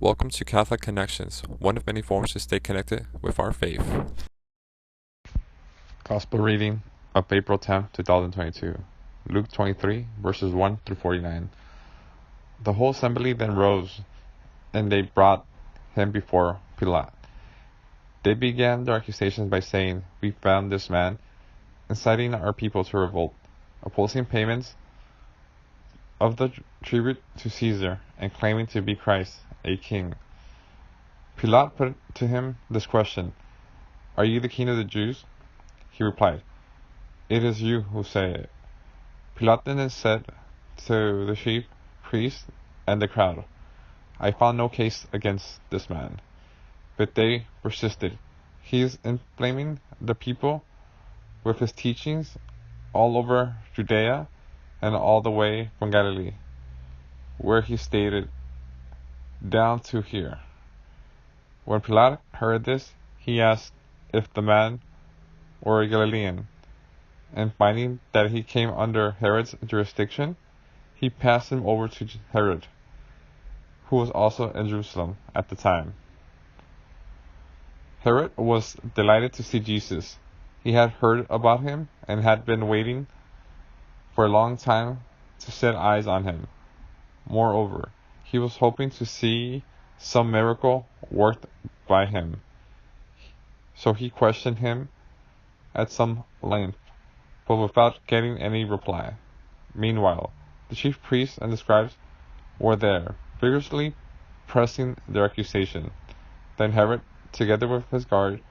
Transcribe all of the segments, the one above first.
Welcome to Catholic Connections, one of many forms to stay connected with our faith. Gospel reading of April 10th, 2022. Luke 23, verses 1 through 49. The whole assembly then rose, and they brought him before Pilate. They began their accusations by saying, "We found this man inciting our people to revolt, opposing payments of the tribute to Caesar, and claiming to be Christ, a king." Pilate put to him this question, "Are you the king of the Jews?" He replied, "It is you who say it." Pilate then said to the chief priests and the crowd, "I found no case against this man." But they persisted. "He is inflaming the people with his teachings all over Judea and all the way from Galilee, where he stated, down to here." When Pilate heard this, he asked if the man were a Galilean, and finding that he came under Herod's jurisdiction, he passed him over to Herod, who was also in Jerusalem at the time. Herod was delighted to see Jesus. He had heard about him and had been waiting for a long time to set eyes on him. Moreover, he was hoping to see some miracle worked by him. So he questioned him at some length, but without getting any reply. Meanwhile, the chief priests and the scribes were there, vigorously pressing their accusation. Then Herod, together with his guard,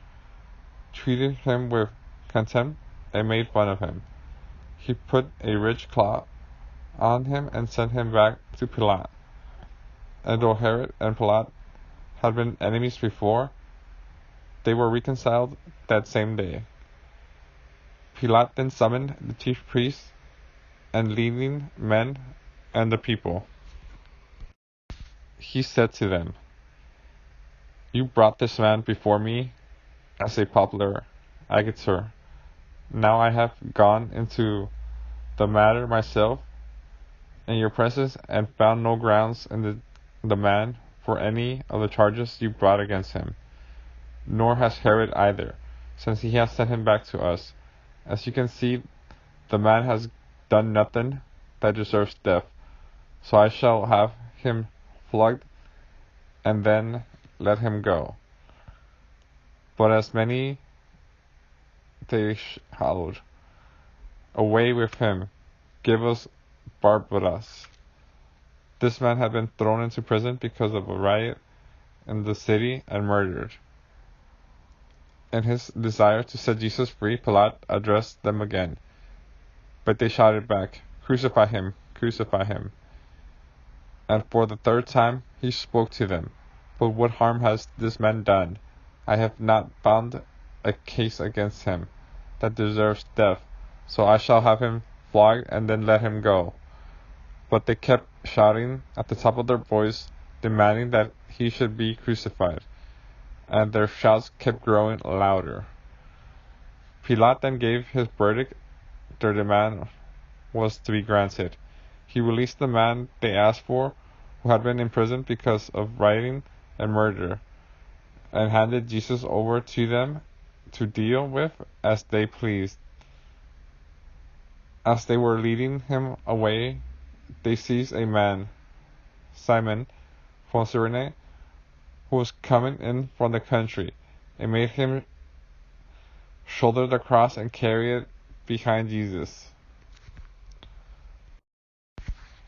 treated him with contempt and made fun of him. He put a rich cloth on him and sent him back to Pilate. And though Herod and Pilate had been enemies before, they were reconciled that same day. Pilate then summoned the chief priests and leading men and the people. He said to them, "You brought this man before me as a popular agitator. Now I have gone into the matter myself in your presence and found no grounds in the man for any of the charges you brought against him. Nor has Herod either, since he has sent him back to us. As you can see, the man has done nothing that deserves death. So I shall have him flogged and then let him go. But as many they howled, 'Away with him! Give us Barabbas!' This man had been thrown into prison because of a riot in the city and murdered." In his desire to set Jesus free, Pilate addressed them again. But they shouted back, "Crucify him! Crucify him!" And for the third time he spoke to them, "But what harm has this man done? I have not found a case against him that deserves death, so I shall have him flogged and then let him go." But they kept shouting at the top of their voice, demanding that he should be crucified, and their shouts kept growing louder. Pilate then gave his verdict. Their demand was to be granted. He released the man they asked for, who had been imprisoned because of rioting and murder, and handed Jesus over to them to deal with as they pleased. As they were leading him away, they seized a man, Simon from Cyrene, who was coming in from the country, and made him shoulder the cross and carry it behind Jesus.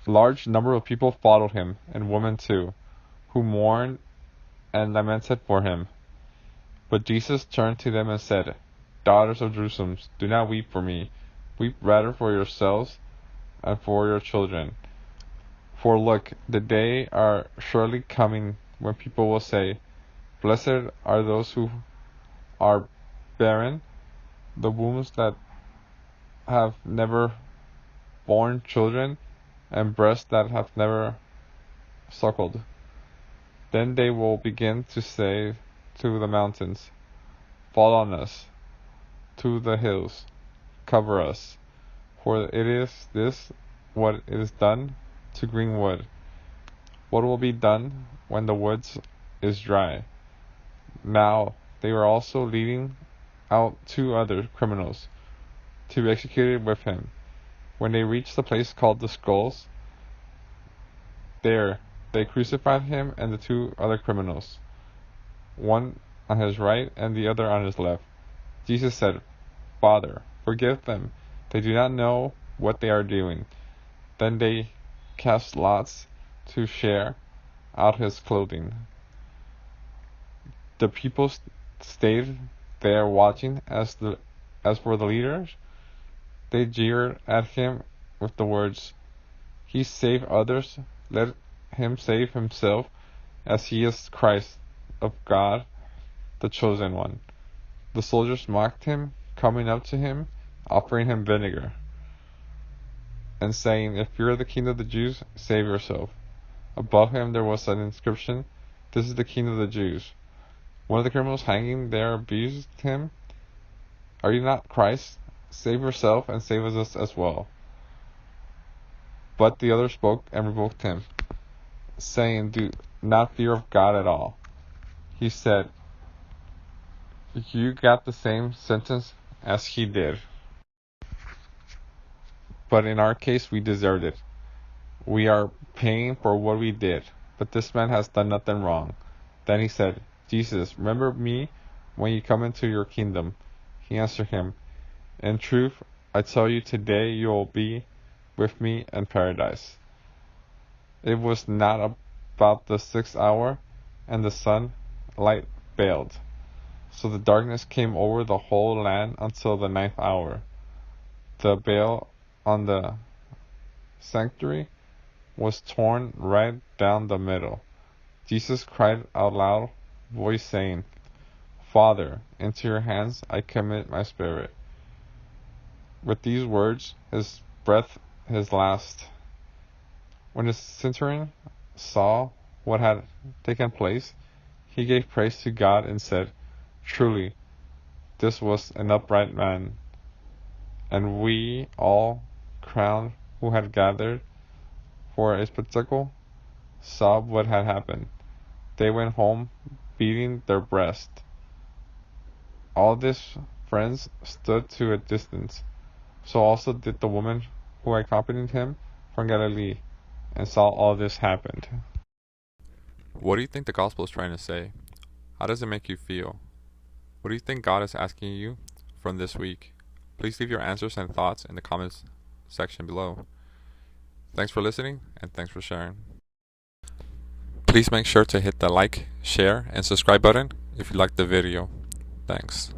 A large number of people followed him, and women too, who mourned and lamented for him. But Jesus turned to them and said, "Daughters of Jerusalem, do not weep for me. Weep rather for yourselves and for your children. For look, the day are surely coming when people will say, 'Blessed are those who are barren, the wombs that have never borne children, and breasts that have never suckled.' Then they will begin to say to the mountains, 'Fall on us,' to the hills, 'Cover us.' For it is this what is done to green wood. What will be done when the woods is dry? Now they were also leading out 2 other criminals to be executed with him. When they reached the place called the Skulls, there they crucified him and the 2 other criminals, one on his right and the other on his left. Jesus said, "Father, forgive them. They do not know what they are doing." Then they cast lots to share out his clothing. The people stayed there watching. As for the leaders, they jeered at him with the words, "He saved others, let him save himself, as he is Christ of God, the chosen one." The soldiers mocked him, coming up to him, offering him vinegar, and saying, "If you are the king of the Jews, save yourself." Above him there was an inscription, "This is the king of the Jews." One of the criminals hanging there abused him, "Are you not Christ? Save yourself and save us as well." But the other spoke and rebuked him, saying, "Do not fear of God at all." He said, "You got the same sentence as he did. But in our case, we deserved it. We are paying for what we did. But this man has done nothing wrong." Then he said, "Jesus, remember me when you come into your kingdom." He answered him, "In truth, I tell you, today you will be with me in paradise." It was not about the 6th hour, and the sunlight failed. So the darkness came over the whole land until the 9th hour. The veil on the sanctuary was torn right down the middle. Jesus cried out loud voice, saying, "Father, into your hands I commit my spirit." With these words, his breath his last. When the centurion saw what had taken place, he gave praise to God and said, "Truly, this was an upright man." And we all crowd who had gathered for a spectacle saw what had happened. They went home beating their breast. All his friends stood to a distance. So also did the woman who accompanied him from Galilee, and saw all this happened. What do you think the gospel is trying to say? How does it make you feel? What do you think God is asking you from this week? Please leave your answers and thoughts in the comments section below. Thanks for listening, and thanks for sharing. Please make sure to hit the like, share, and subscribe button if you liked the video. Thanks.